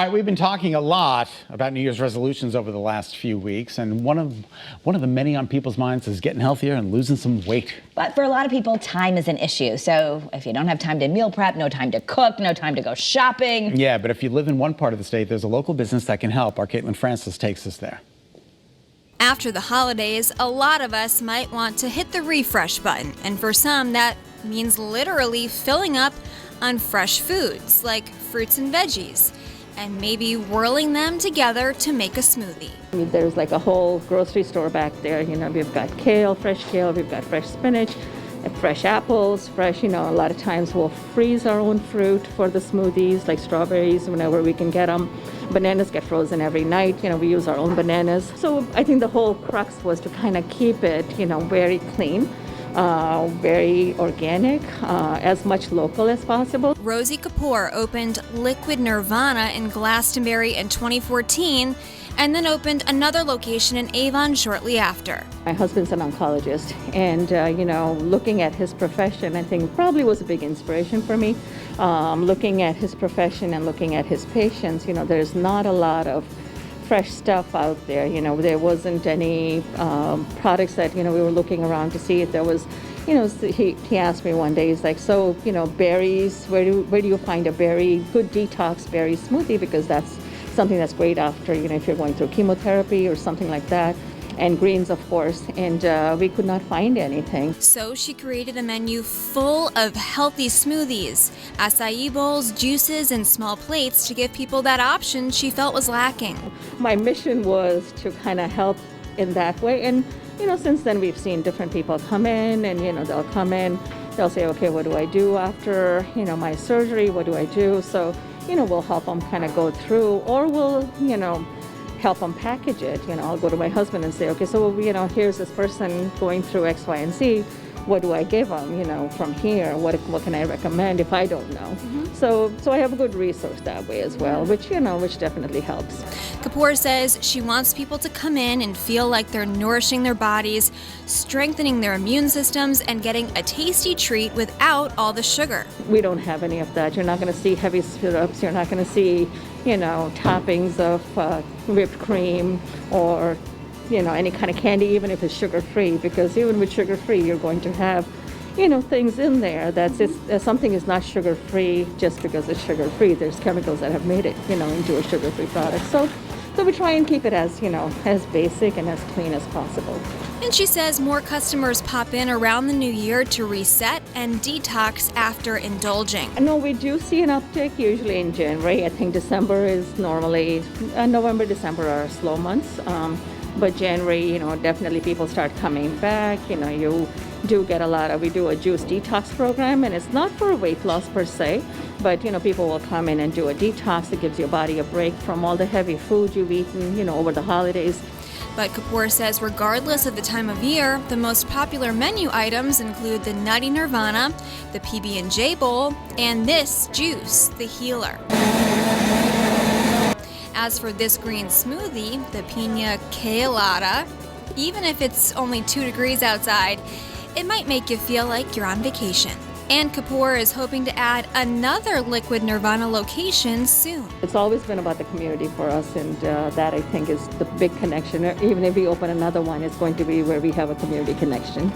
All right, we've been talking a lot about New Year's resolutions over the last few weeks, and one of the many on people's minds is getting healthier and losing some weight. But for a lot of people, time is an issue. So if you don't have time to meal prep, no time to cook, no time to go shopping. Yeah, but if you live in one part of the state, there's a local business that can help. Our Caitlin Francis takes us there. After the holidays, a lot of us might want to hit the refresh button, and for some, that means literally filling up on fresh foods like fruits and veggies, and maybe whirling them together to make a smoothie. There's like a whole grocery store back there. We've got kale, fresh kale, we've got fresh spinach, fresh apples, fresh, a lot of times we'll freeze our own fruit for the smoothies, like strawberries, whenever we can get them. Bananas get frozen every night. We use our own bananas. So I think the whole crux was to kind of keep it, very clean. Very organic, as much local as possible. Rosie Kapoor opened Liquid Nirvana in Glastonbury in 2014 and then opened another location in Avon shortly after. My husband's an oncologist, and looking at his profession, I think probably was a big inspiration for me. Looking at his profession and looking at his patients, there's not a lot of fresh stuff out there. There wasn't any products that, we were looking around to see if there was, he asked me one day, he's like, so, berries, where do you find a good detox berry smoothie? Because that's something that's great after, if you're going through chemotherapy or something like that. And greens, of course, and we could not find anything. So she created a menu full of healthy smoothies, acai bowls, juices, and small plates to give people that option she felt was lacking. My mission was to kind of help in that way, and since then we've seen different people come in, and they'll come in, they'll say, okay, what do I do after my surgery? What do I do? So we'll help them kind of go through, or we'll help them package it. I'll go to my husband and say, okay, so here's this person going through X, Y, and Z. What do I give them? From here, what can I recommend if I don't know? Mm-hmm. So I have a good resource that way as well, which definitely helps. Kapoor says she wants people to come in and feel like they're nourishing their bodies, strengthening their immune systems, and getting a tasty treat without all the sugar. We don't have any of that. You're not going to see heavy syrups. You're not going to see, toppings of whipped cream or any kind of candy, even if it's sugar-free, because even with sugar-free, you're going to have, things in there something is not sugar-free just because it's sugar-free. There's chemicals that have made it, into a sugar-free product. So we try and keep it as, as basic and as clean as possible. And she says more customers pop in around the new year to reset and detox after indulging. No, we do see an uptick usually in January. I think December is normally, November, December are slow months. But January, definitely people start coming back. You do get we do a juice detox program, and it's not for weight loss per se, but, people will come in and do a detox. It gives your body a break from all the heavy food you've eaten, over the holidays. But Kapoor says regardless of the time of year, the most popular menu items include the Nutty Nirvana, the PB&J bowl, and this juice, the Healer. As for this green smoothie, the Pina Colada, even if it's only 2 degrees outside, it might make you feel like you're on vacation. And Kapoor is hoping to add another Liquid Nirvana location soon. It's always been about the community for us, and that I think is the big connection. Even if we open another one, it's going to be where we have a community connection.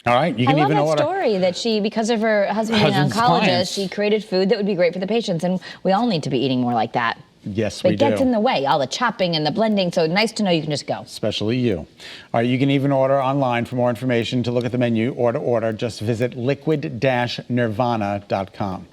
All right, you can even order. I love that story that she, because of her husband being an oncologist, clients. she created food that would be great for the patients, and we all need to be eating more like that. Yes, we do. It gets in the way, all the chopping and the blending, so nice to know you can just go. Especially you. All right, you can even order online. For more information, to look at the menu or to order, just visit liquid-nirvana.com.